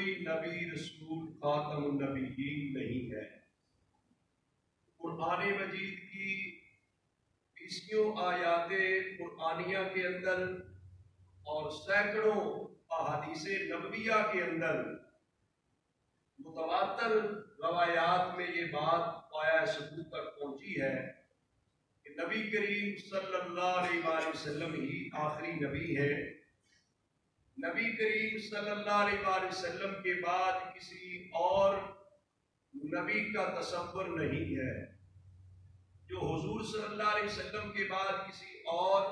کوئی نبی رسول خاتم النبیین نہیں ہے۔ قرآن مجید کی 20 آیات قرآنیہ کے اندر اور سینکڑوں احادیث نبویہ کے اندر متواتر روایات میں یہ بات پایہ ثبوت تک پہنچی ہے کہ نبی کریم صلی اللہ علیہ وآلہ وسلم ہی آخری نبی ہے۔ نبی کریم صلی اللہ علیہ وآلہ وسلم کے بعد کسی اور نبی کا تصور نہیں ہے۔ جو حضور صلی اللہ علیہ وسلم کے بعد کسی اور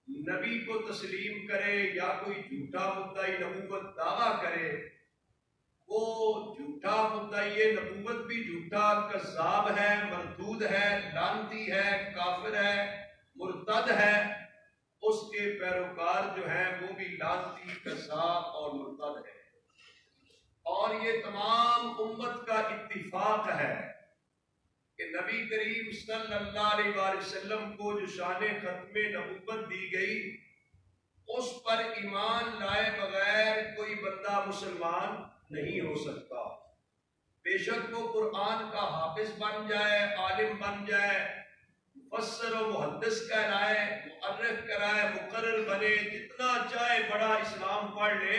نبی کو تسلیم کرے یا کوئی جھوٹا مدعی نبوت دعویٰ کرے، وہ جھوٹا مدعی نبوت بھی جھوٹا، کذاب ہے، مردود ہے، لعنتی ہے، کافر ہے، مرتد ہے۔ اس کے پیروکار جو ہیں وہ بھی لعنتی، کذاب اور مرتد ہے۔ اور یہ تمام امت کا اتفاق ہے کہ نبی کریم صلی اللہ علیہ وآلہ وسلم کو جو شان ختم نبوت دی گئی، اس پر ایمان لائے بغیر کوئی بندہ مسلمان نہیں ہو سکتا۔ بے شک وہ قرآن کا حافظ بن جائے، عالم بن جائے، مفسر و محدث کہلائے، مؤرخ کرائے، مقرر بنے، جتنا چاہے بڑا اسلام پڑھ لے،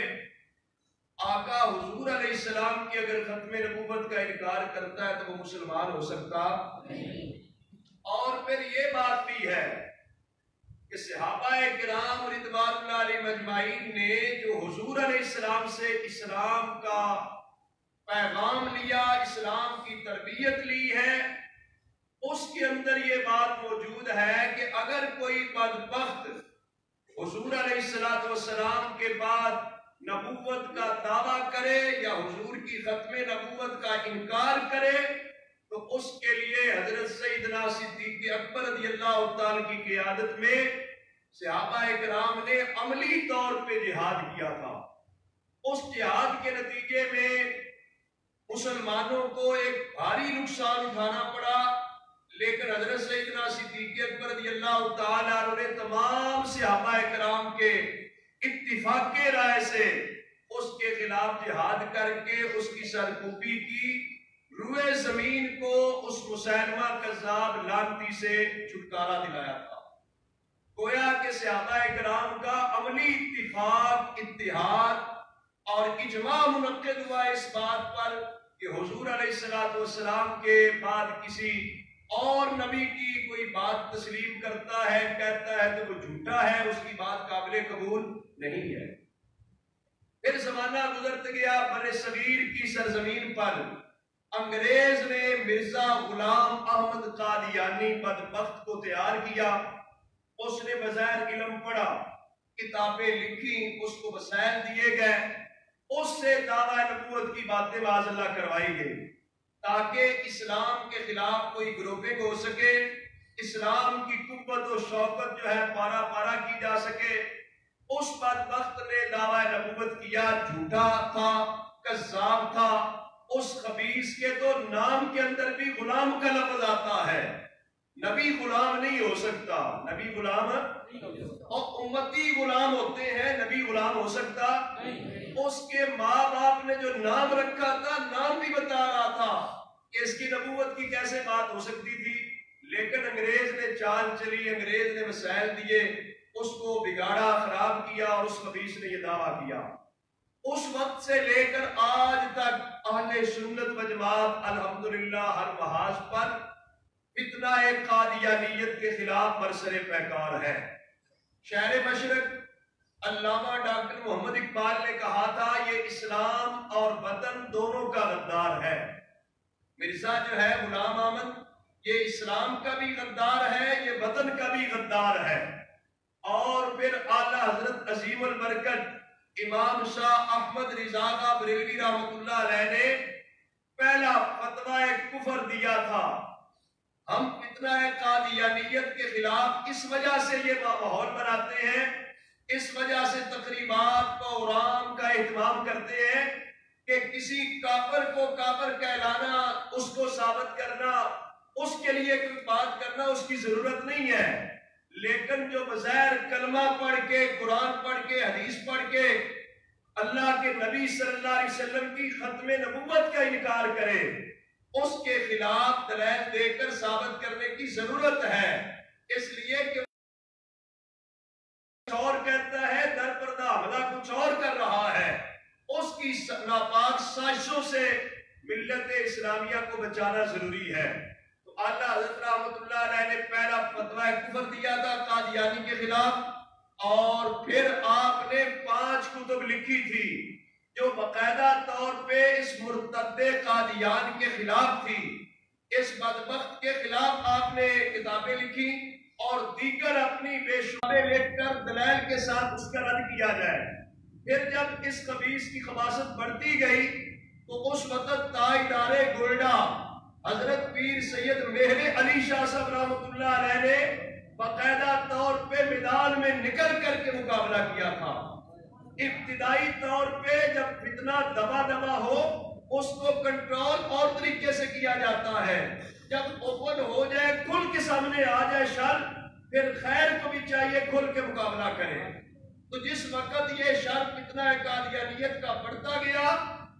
آقا حضور علیہ السلام کی اگر ختم نبوت کا انکار کرتا ہے تو وہ مسلمان ہو سکتا نہیں۔ اور پھر یہ بات بھی ہے کہ صحابہ کرام رضوان اللہ علیہم اجمعین نے جو حضور علیہ السلام سے اسلام کا پیغام لیا، اسلام کی تربیت لی ہے، اس کے اندر یہ بات موجود ہے کہ اگر کوئی بدبخت حضور علیہ السلام کے بعد نبوت کا دعویٰ کرے یا حضور کی ختم نبوت کا انکار کرے تو اس کے لیے حضرت سیدنا صدیق اکبر رضی اللہ تعالیٰ کی قیادت میں صحابہ کرام نے عملی طور پہ جہاد کیا تھا۔ اس جہاد کے نتیجے میں مسلمانوں کو ایک بھاری نقصان اٹھانا پڑا، لیکن حضرت سیدنا صدیق اکبر رضی اللہ تعالیٰ عنہ نے تمام صحابہ کرام کے اتفاق کے رائے سے اس کے خلاف جہاد کر کے اس کی سرکوبی کی، روئے زمین کو اس مسلمہ کذاب لعنتی سے چھٹکارا دلایا تھا۔ گویا کہ صحابہ کرام کا عملی اتفاق، اتحاد اور اجماع منعقد ہوا اس بات پر کہ حضور علیہ السلام کے بعد کسی اور نبی کی کوئی بات تسلیم کرتا ہے، کہتا ہے تو وہ جھوٹا ہے، اس کی بات قابل قبول نہیں ہے۔ پھر زمانہ گزرت گیا، بر صغیر کی سرزمین پر انگریز نے مرزا غلام احمد قادیانی بدبخت کو تیار کیا۔ اس نے بغیر علم پڑھا، کتابیں لکھی، اس کو وسائل دیے گئے، اس سے دعویٰ نبوت کی باتیں معاذ اللہ کروائی گئی تاکہ اسلام کے خلاف کوئی گروپنگ ہو سکے، اسلام کی قوت و شوکت جو ہے پارا پارا کی جا سکے۔ اس بدبخت نے دعویٰ نبوت کیا، جھوٹا تھا، کذاب تھا۔ اس خبیث کے تو نام کے اندر بھی غلام کا لفظ آتا ہے، نبی غلام نہیں ہو سکتا، نبی غلام اور امتی غلام ہوتے ہیں، نبی غلام ہو سکتا۔ اس کے ماں باپ نے جو نام رکھا تھا، نام بھی بتا رہا تھا کہ اس کی نبوت کی کیسے بات ہو سکتی تھی، لیکن انگریز نے چال چلی، انگریز نے وسائل دیے، اس کو بگاڑا، خراب کیا اور اس خبیث نے یہ دعویٰ کیا۔ اس وقت سے لے کر آج تک اہل سنت و جماعت الحمدللہ ہر محاذ پر فتنہ قادیانیت کے خلاف برسر پیکار ہے۔ شہر مشرق علامہ ڈاکٹر محمد اقبال نے کہا تھا، یہ اسلام اور وطن دونوں کا غدار ہے۔ مرزا جو ہے غلام احمد، یہ اسلام کا بھی غدار ہے، یہ وطن کا بھی غدار ہے۔ اور پھر اعلیٰ حضرت عظیم البرکت امام شاہ احمد رضا خاں بریلوی رحمۃ اللہ علیہ نے پہلا فتویٰ کفر دیا تھا۔ ہم فتنہ قادیانیت کے خلاف اس وجہ سے یہ ماحول بناتے ہیں، اس وجہ سے تقریبات پروگرام کا اہتمام کرتے ہیں کہ کسی کافر کو کافر کہلانا، اس کو ثابت کرنا، اس کے لیے کوئی بات کرنا اس کی ضرورت نہیں ہے، لیکن جو بظاہر کلمہ پڑھ کے، قرآن پڑھ کے، حدیث پڑھ کے اللہ کے نبی صلی اللہ علیہ وسلم کی ختم نبوت کا انکار کرے، اس کے خلاف دلائل دے کر ثابت کرنے کی ضرورت ہے، اس لیے کہ کچھ اور کہتا ہے، در پردہ حملہ کچھ اور کر رہا ہے۔ اس کی ناپاک سازشوں سے ملت اسلامیہ کو بچانا ضروری ہے۔ تو اعلیٰ حضرت رحمۃ اللہ علیہ نے پہلا فتویٰ کفر دیا تھا قادیانی کے خلاف، اور پھر آپ نے 5 کتب لکھی تھی جو باقاعدہ طور پہ اس مرتد قادیان کے خلاف تھی۔ اس بدبخت کے خلاف آپ نے کتابیں لکھی اور دیگر اپنی بے شمارے لکھ کر دلائل کے ساتھ اس کا رد کیا جائے۔ پھر جب اس خبیث کی خباثت بڑھتی گئی تو اس وقت تاجدار گولڈا حضرت پیر سید مہر علی شاہ صاحب رحمۃ اللہ علیہ نے باقاعدہ طور پہ میدان میں نکل کر کے مقابلہ کیا تھا۔ ابتدائی طور پہ جب فتنہ دبا دبا ہو اس کو کنٹرول اور طریقے سے کیا جاتا ہے، جب اوپن ہو جائے، کھل کے سامنے آ جائے شر، پھر خیر کو بھی چاہیے کھل کے مقابلہ کرے۔ تو جس وقت یہ شر فتنہ قادیانیت کا بڑھتا گیا،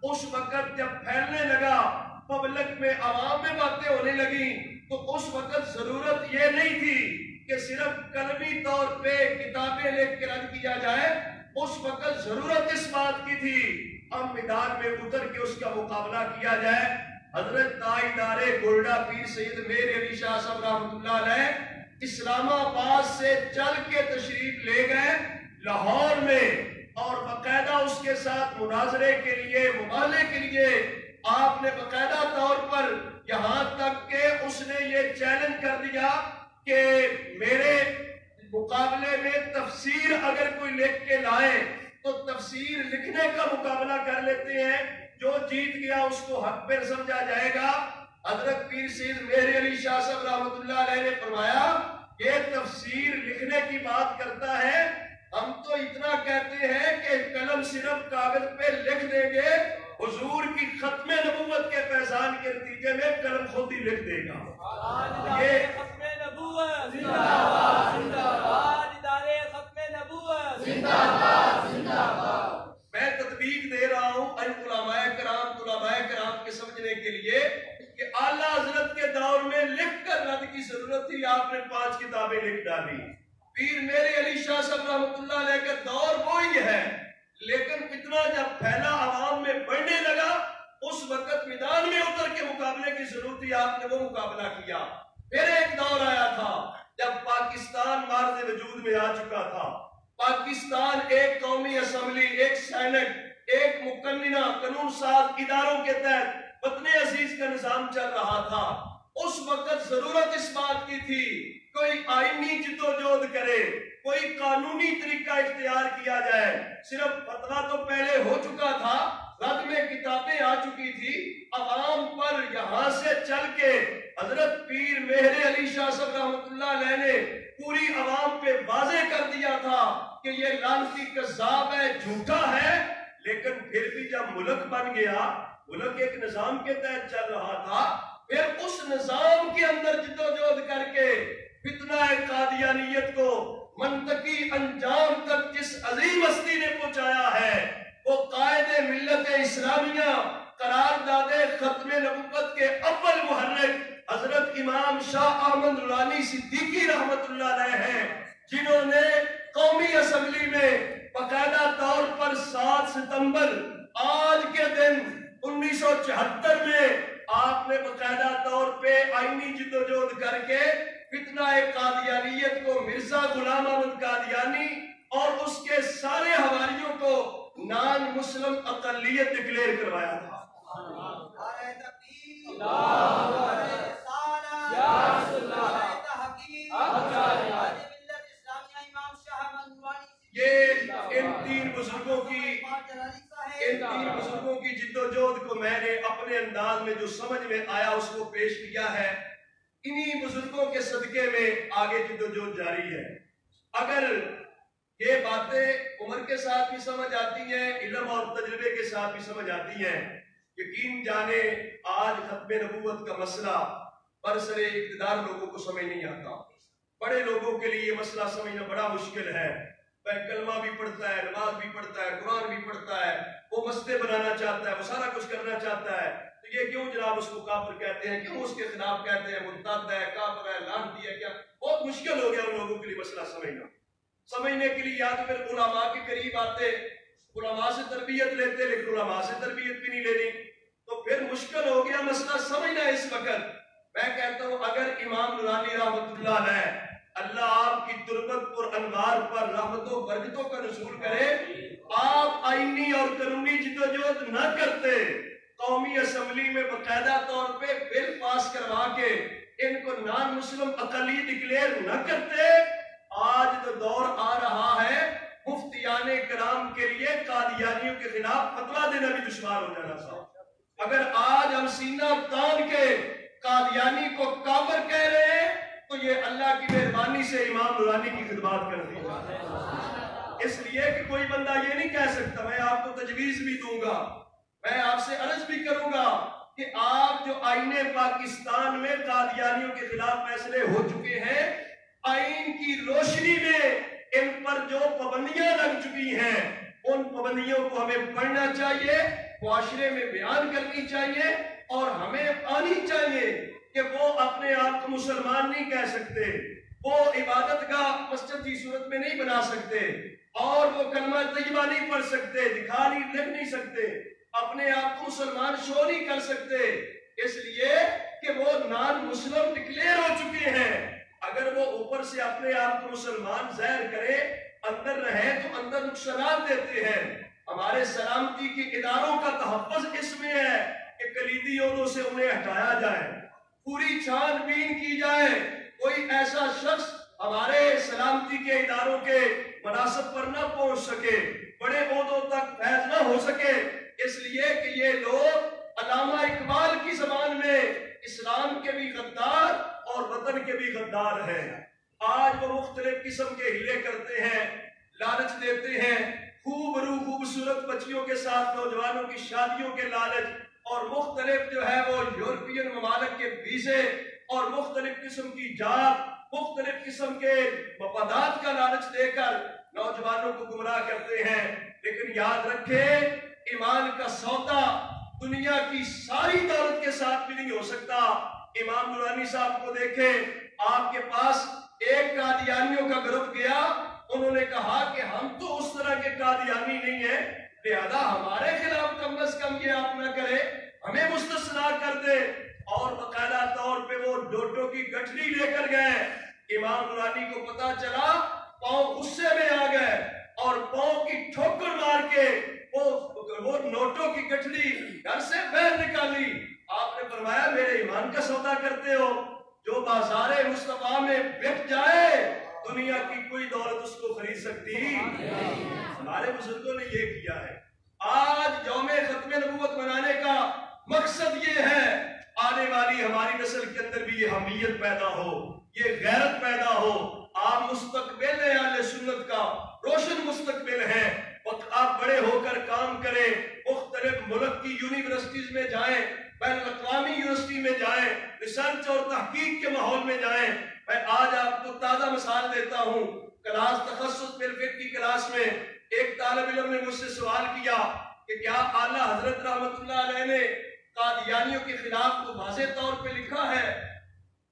اس وقت جب پھیلنے لگا، پبلک میں عوام میں باتیں ہونے لگیں، تو اس وقت ضرورت یہ نہیں تھی کہ صرف قلمی طور پہ کتابیں لکھ کے رد کیا جائے، اس وقت ضرورت اس بات کی تھی اب میدان میں اتر کے اس کا مقابلہ کیا جائے۔ حضرت تاجدار گولڈا پیر سید مہر علی شاہ صاحب رحمۃ اللہ علیہ اسلام آباد سے چل کے تشریف لے گئے لاہور میں، اور باقاعدہ اس کے ساتھ مناظرے کے لیے، مباحثے کے لیے آپ نے باقاعدہ طور پر یہاں تک کہ اس نے یہ چیلنج کر دیا کہ میرے مقابلے میں تفسیر اگر کوئی لکھ کے لائے تو تفسیر لکھنے کا مقابلہ کر لیتے ہیں، جو جیت گیا اس کو حق پر سمجھا جائے گا۔ حضرت پیر سید مہر علی شاہ صاحب رحمۃ اللہ علیہ نے فرمایا یہ تفسیر لکھنے کی بات کرتا ہے، ہم تو اتنا کہتے ہیں کہ قلم صرف کاغذ پہ لکھ دیں گے، حضور کی ختم نبوت کے فیضان کے نتیجے میں قلم خود ہی لکھ دے گا۔ یہ ختم نبوت زندہ باد، زندہ باد، ادارے ختم نبوت زندہ باد، زندہ باد۔ میں تطبیق دے رہا ہوں ان علماء کرام کے سمجھنے کے لیے کہ اعلیٰ حضرت کے دور میں لکھ کر رد کی ضرورت تھی، آپ نے 5 کتابیں لکھ ڈالی۔ پیر مہر علی شاہ صاحب رحمۃ اللہ علیہ کا دور وہی ہے، لیکن فتنہ جب پھیلا عوام میں بڑھنے لگا، اس وقت میدان میں اتر کے مقابلے کی ضرورت تھی، آپ نے وہ مقابلہ کیا۔ پھر ایک دور آیا تھا جب پاکستان مارز وجود میں آ چکا تھا، پاکستان ایک قومی اسمبلی، ایک سینٹ، ایک مقننہ قانون ساز اداروں کے تحت وطن عزیز کا نظام چل رہا تھا۔ اس وقت ضرورت اس بات کی تھی کوئی آئینی جدوجہد کرے، کوئی قانونی طریقہ اختیار کیا جائے۔ صرف فتویٰ تو پہلے ہو چکا تھا، رد میں کتابیں آ چکی تھی، عوام پر یہاں سے چل کے حضرت پیر مہر علی شاہ صاحب رحمۃ اللہ علیہ نے پوری عوام پہ واضح کر دیا تھا کہ یہ لعنتی کذاب ہے، جھوٹا ہے۔ لیکن پھر بھی جب ملک بن گیا، ملک ایک نظام کے تحت چل رہا تھا، پھر اس نظام کے اندر جدوجہد کر کے فتنہ قادیانیت کو منطقی انجام تک جس عظیم ہستی نے پہنچایا ہے، وہ قائد ملت اسلامیہ قرار دادے ختم نبوت کے اول محرک حضرت امام شاہ احمد نورانی صدیقی رحمت اللہ علیہ ہیں، جنہوں نے قومی اسمبلی میں باقاعدہ طور پر 7 ستمبر آج کے دن 1974 میں آپ نے باقاعدہ طور پہ آئینی جدوجہد کر کے فتنہ قادیانیت کو مرزا غلام احمد قادیانی اور اس کے سارے حواریوں کو نان مسلم اقلیت ڈکلیئر کروایا تھا۔ یہ ان تین بزرگوں کی جدوجہد کو میں نے اپنے انداز میں جو سمجھ میں آیا اس کو پیش کیا ہے۔ انہی بزرگوں کے صدقے میں آگے جدوجہد جاری ہے۔ اگر یہ باتیں عمر کے ساتھ بھی سمجھ آتی ہیں، علم اور تجربے کے ساتھ بھی سمجھ آتی ہیں، یقین جانے آج ختم نبوت کا مسئلہ برسر اقتدار لوگوں کو سمجھ نہیں آتا۔ بڑے لوگوں کے لیے یہ مسئلہ سمجھنا بڑا مشکل ہے۔ کلمہ بھی پڑھتا ہے، نماز بھی پڑھتا ہے، قرآن بھی پڑھتا ہے، وہ مسجد بنانا چاہتا ہے، وہ سارا کچھ کرنا چاہتا ہے، تو یہ کیوں جناب اس کو کافر کہتے ہیں؟ کیوں اس کے خلاف کہتے ہیں مرتد ہے، کافر ہے، لعنتی ہے؟ کیا بہت مشکل ہو گیا ان لوگوں کے لیے مسئلہ سمجھنے کے لیے. یا تو پھر علماء کے قریب آتے، علماء سے تربیت لیتے، لیکن علماء سے تربیت بھی نہیں لینی، تو پھر مشکل ہو گیا مسئلہ سمجھنا. اس وقت میں کہتا ہوں اگر امام نورانی رحمۃ اللہ علیہ اللہ آپ کی تربت پر انوار پر رحمتوں برکتوں کا نزول کرے، آپ آئینی اور قانونی جدوجہد نہ کرتے، قومی اسمبلی میں باقاعدہ طور پہ بل پاس کروا کے ان کو نان مسلم اقلیت ڈکلیئر نہ کرتے، آج تو دور آ رہا ہے مفتیان کرام کے لیے قادیانیوں کے خلاف فتویٰ دینا بھی دشوار ہو جانا تھا. اگر آج ہم سینہ تان کے قادیانی کو کافر کہہ رہے ہیں تو یہ اللہ کی مہربانی سے امام نورانی کی خدمات کر دی جائے. اس لیے کہ کوئی بندہ یہ نہیں کہہ سکتا، میں آپ کو تجویز بھی دوں گا، میں آپ سے عرض بھی کروں گا کہ آپ جو آئین پاکستان میں قادیانیوں کے خلاف فیصلے ہو چکے ہیں، آئین کی روشنی میں ان پر جو پابندیاں لگ چکی ہیں ان پابندیوں کو ہمیں پڑھنا چاہیے، معاشرے میں بیان کرنی چاہیے، اور ہمیں آنی چاہیے کہ وہ اپنے آپ کو مسلمان نہیں کہہ سکتے، وہ عبادت گاہ مسجد کی صورت میں نہیں بنا سکتے، اور وہ کلمہ طیبہ نہیں پڑھ سکتے، دکھا نہیں لکھ نہیں سکتے، اپنے آپ کو مسلمان شو نہیں کر سکتے، اس لیے کہ وہ نان مسلم ڈکلیئر ہو چکے ہیں. اگر وہ اوپر سے اپنے آپ کو مسلمان ظاہر کرے، اندر رہے تو اندر نقصانات دیتے ہیں. ہمارے سلامتی کے اداروں کا تحفظ اس میں ہے کہ کلیدی عہدوں سے انہیں ہٹایا جائے، پوری چھان بین کی جائے، کوئی ایسا شخص ہمارے سلامتی کے اداروں کے مناصب پر نہ پہنچ سکے، بڑے عہدوں تک فیض نہ ہو سکے، اس لیے کہ یہ لوگ علامہ اقبال کی زبان میں اسلام کے بھی غدار اور وطن کے بھی غدار ہیں. آج وہ مختلف قسم کے ہیلے کرتے ہیں، لالچ دیتے ہیں، خوب روح خوبصورت بچیوں کے ساتھ نوجوانوں کی شادیوں کے لالچ، اور مختلف جو ہے وہ یورپین ممالک کے ویزے اور مختلف قسم کی جات، مختلف قسم کے مفادات کا لالچ دے کر نوجوانوں کو گمراہ کرتے ہیں. لیکن یاد رکھیں ایمان کا سودا دنیا کی ساری دولت کے ساتھ بھی نہیں ہو سکتا. امام نورانی صاحب کو دیکھیں، آپ کے پاس ایک قادیانیوں کا گروپ گیا، انہوں نے کہا کہ ہم تو اس طرح کے قادیانی نہیں ہیں، لہذا ہمارے خلاف کم از کم یہ آپ نہ کرے، ہمیں مستثنا کر دے، اور باقاعدہ طور پہ وہ ڈوٹو کی گٹھڑی لے کر گئے. امام نورانی کو پتا چلا، پاؤں غصے میں آ گئے اور پاؤں کی ٹھوکر مار کے وہ نوٹوں کی گٹھڑی گھر سے باہر نکالی. آپ نے فرمایا میرے ایمان کا سودا کرتے ہو، جو بازار مصطفیٰ میں بک جائے دنیا کی کوئی دولت اس کو خرید سکتی. ہمارے بزرگوں نے یہ کیا ہے. آج یوم ختم نبوت منانے کا مقصد یہ ہے آنے والی ہماری نسل کے اندر بھی یہ حمیت پیدا ہو، یہ غیرت پیدا ہو. آپ مستقبل ہیں اہل سنت کا، روشن مستقبل ہیں. آپ بڑے ہو کر کام کریں، مختلف ملک کی یونیورسٹیز میں جائیں، بین الاقوامی یونیورسٹی میں جائیں، ریسرچ اور تحقیق کے ماحول میں جائیں. میں آج آپ کو تازہ مثال دیتا ہوں. کلاس تخصص بالفقہ کی کلاس میں ایک طالب علم نے مجھ سے سوال کیا کہ کیا اعلیٰ حضرت رحمت اللہ علیہ نے قادیانیوں کے خلاف کو واضح طور پہ لکھا ہے؟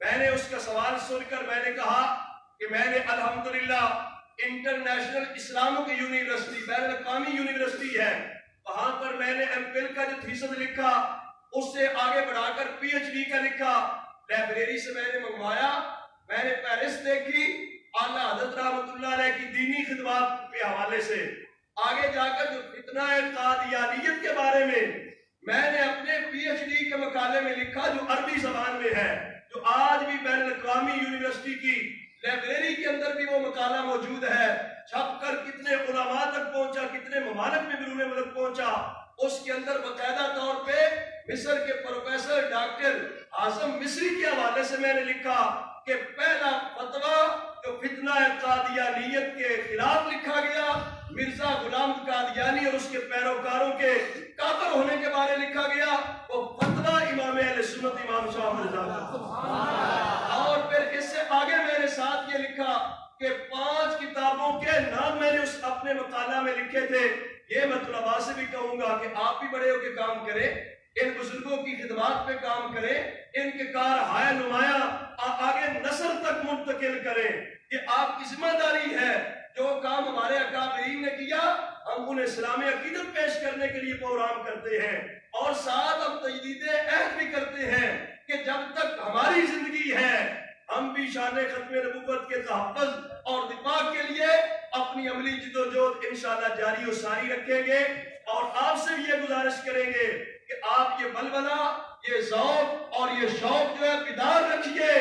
میں نے اس کا سوال سن کر میں نے کہا کہ میں نے الحمدللہ انٹرنیشنل اسلامک یونیورسٹی، بین الاقوامی یونیورسٹی ہے، وہاں پر میں نے ایم فل کا جو تھیسس لکھا اس سے آگے بڑھا کر پی ایچ ڈی کا لکھا. لائبریری سے میں نے منگوایا، میں نے فہرست دیکھی اعلیٰ حضرت رحمت اللہ علیہ کی دینی خدمات کے حوالے سے. آگے جا کر جو فتنہ قادیانیت کے بارے میں نے اپنے پی ایچ ڈی کے مقالے میں لکھا جو عربی زبان میں ہے، جو آج بھی بین الاقوامی یونیورسٹی کی لائبریری کے اندر بھی وہ مقالہ موجود ہے. چھپ کر کتنے علماء تک پہنچا، کتنے ممالک میں بیرون ملک پہنچا. اس کے اندر باقاعدہ طور پہ مصر کے پروفیسر ڈاکٹر اعظم مصری کے حوالے سے میں نے لکھا کہ پہلا فتویٰ جو فتنہ قادیانیت کے خلاف لکھا گیا، مرزا غلام قادیانی اور اس کے پیروکاروں کے کافر ہونے کے بارے لکھا گیا، وہ فتویٰ امام اہل سنت امام شاہ مرزا کا. اور پھر اس سے آگے میرے ساتھ یہ لکھا کہ 5 کتابوں کے نام میں نے اس بھی بڑے ہو کے کام کریں، ان بزرگوں کی خدمات پہ کام کریں، ان کے کار ہائے نمایاں آگے نسل تک منتقل کریں۔ یہ آپ کی ذمہ داری ہے۔ جو کام ہمارے اکابرین نے کیا ہم انہیں اسلامی عقیدت پیش کرنے کے لیے پروگرام کرتے ہیں، اور ساتھ ہم تجدید عہد بھی کرتے ہیں کہ جب تک ہماری زندگی ہے ہم بھی شان ختم نبوت کے تحفظ اور دفاع کے لیے اپنی عملی جدوجہد انشاءاللہ جاری و ساری رکھیں گے، اور آپ سے بھی یہ گزارش کریں گے کہ آپ یہ بلبلہ، یہ ذوق اور یہ شوق جو ہے بیدار رکھیے،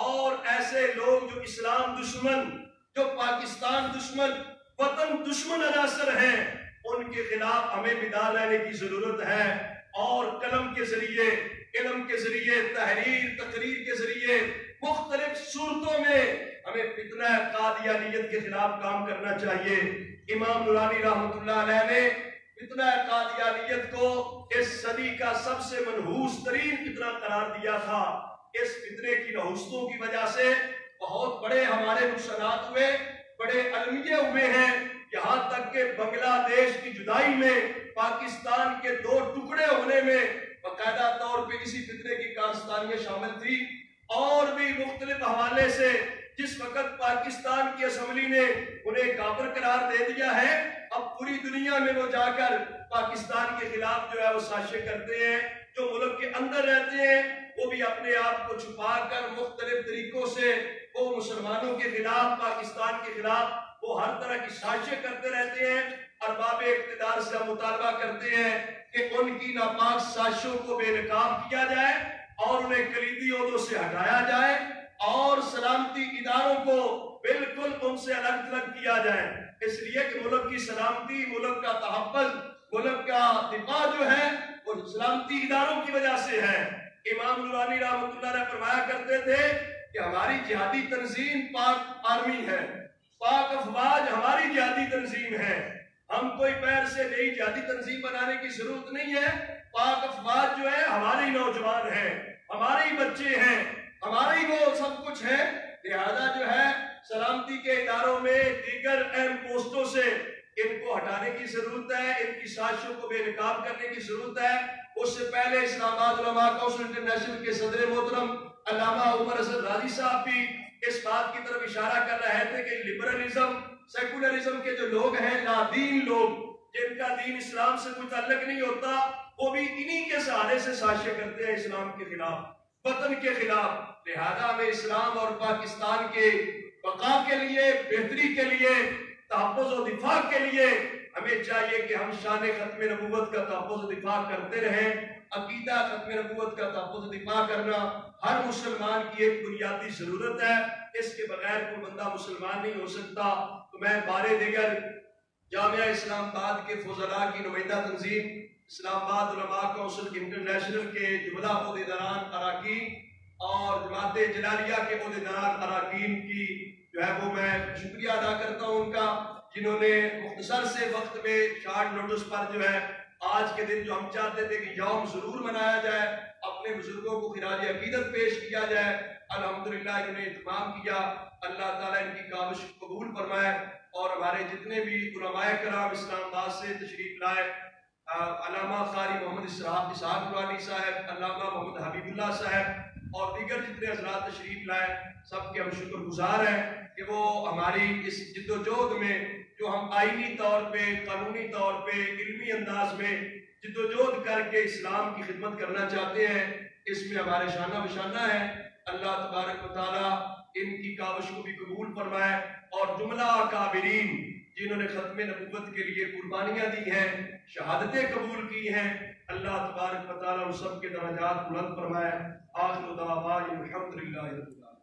اور ایسے لوگ جو اسلام دشمن، جو پاکستان دشمن، وطن دشمن عناصر ہیں، ان کے خلاف ہمیں بیدار رہنے کی ضرورت ہے، اور قلم کے ذریعے، علم کے ذریعے، تحریر تقریر کے ذریعے مختلف صورتوں میں ہمیں فتنہ قادیانیت کے خلاف کام کرنا چاہیے۔ امام نورانی رحمۃ اللہ علیہ نے فتنہ قادیانیت کو اس صدی کا سب سے منحوس ترین فتنہ قرار دیا تھا۔ اس فتنے کی نحوستوں کی وجہ سے بہت بڑے ہمارے نقصانات ہوئے، بڑے المیے ہوئے ہیں، یہاں تک کہ بنگلہ دیش کی جدائی میں، پاکستان کے دو ٹکڑے ہونے میں باقاعدہ طور پہ اسی فتنے کی کارستانیاں شامل تھی، اور بھی مختلف حوالے سے جس وقت پاکستان کی اسمبلی نے انہیں کافر قرار دے دیا ہے، اب پوری دنیا میں وہ جا کر پاکستان کے خلاف جو ہے وہ سازشیں کرتے ہیں۔ جو ملک کے اندر رہتے ہیں وہ بھی اپنے آپ کو چھپا کر مختلف طریقوں سے وہ مسلمانوں کے خلاف، پاکستان کے خلاف وہ ہر طرح کی سازشیں کرتے رہتے ہیں۔ ارباب اقتدار سے ہم مطالبہ کرتے ہیں کہ ان کی ناپاک سازشوں کو بے نقاب کیا جائے، اور انہیں کلیدی عہدوں سے ہٹایا جائے، اور سلامتی اداروں کو بالکل ان سے الگ تھلگ کیا جائے، اس لیے کہ ملک کی سلامتی، ملک کا تحفظ، ملک کا دفاع جو ہے وہ سلامتی اداروں کی وجہ سے ہے۔ امام نورانی رحمۃ اللہ علیہ فرمایا کرتے تھے کہ ہماری جہادی تنظیم پاک آرمی ہے، پاک افواج ہماری جہادی تنظیم ہے، ہم کوئی پیر سے نئی جہادی تنظیم بنانے کی ضرورت نہیں ہے۔ پاک افواج جو ہے ہماری نوجوان ہیں، ہمارے بچے ہیں، ہماری وہ سب کچھ ہے، لہذا جو ہے سلامتی کے اداروں میں دیگر اہم پوسٹوں سے ان کو ہٹانے کی ضرورت ہے، ان کی سازشوں کو بے نقاب کرنے کی ضرورت ہے۔ اس سے پہلے اسلام آباد علماء کونسل انٹرنیشنل کے صدر محترم علامہ عمر اسد راضی صاحب بھی اس بات کی طرف اشارہ کر رہے تھے کہ لبرلزم، سیکولرزم کے جو لوگ ہیں، نادین لوگ جن کا دین اسلام سے کوئی تعلق نہیں ہوتا، وہ بھی انہی کے سہارے سے سازشیں کرتے ہیں اسلام کے خلاف، وطن کے خلاف۔ لہذا ہمیں اسلام اور پاکستان کے بقا کے لیے، بہتری کے لیے، تحفظ و دفاع کے لیے ہمیں چاہیے کہ ہم شان ختم نبوت کا تحفظ و دفاع کرتے رہیں۔ عقیدہ ختم نبوت کا تحفظ و دفاع کرنا ہر مسلمان کی ایک بنیادی ضرورت ہے، اس کے بغیر کوئی بندہ مسلمان نہیں ہو سکتا۔ تو میں بارے دیگر جامعہ اسلام آباد کے فضلاء کی نمائندہ تنظیم اسلام آباد علماء کونسل انٹرنیشنل کے جملہ عہدیداران اراکین اور جماعت جلالیہ کے عہدیداران اراکین کی جو ہے وہ میں شکریہ ادا کرتا ہوں ان کا، جنہوں نے مختصر سے وقت میں شارٹ نوٹس پر جو ہے آج کے دن جو ہم چاہتے تھے کہ یوم ضرور منایا جائے، اپنے بزرگوں کو خراج عقیدت پیش کیا جائے، الحمدللہ انہوں نے اہتمام کیا۔ اللہ تعالیٰ ان کی کاوش قبول فرمائے، اور ہمارے جتنے بھی علماء کرام اسلام آباد سے تشریف لائے، علامہ قاری محمد اسحاق نورانی صاحب، علامہ محمد حبیب اللہ صاحب اور دیگر جتنے حضرات تشریف لائے، سب کے ہم شکر گزار ہیں کہ وہ ہماری اس جدوجہد میں جو ہم آئینی طور پہ، قانونی طور پہ، علمی انداز میں جدوجہد کر کے اسلام کی خدمت کرنا چاہتے ہیں، اس میں ہمارے شانہ بشانہ ہیں۔ اللہ تبارک و تعالیٰ ان کی کاوش کو بھی قبول فرمائے، اور جملہ اکابرین جنہوں نے ختم نبوت کے لیے قربانیاں دی ہیں، شہادتیں قبول کی ہیں، اللہ تبارک و تعالیٰ ان سب کے درجات بلند فرمائے۔ آخر دعوانا الحمدللہ رب العالمین۔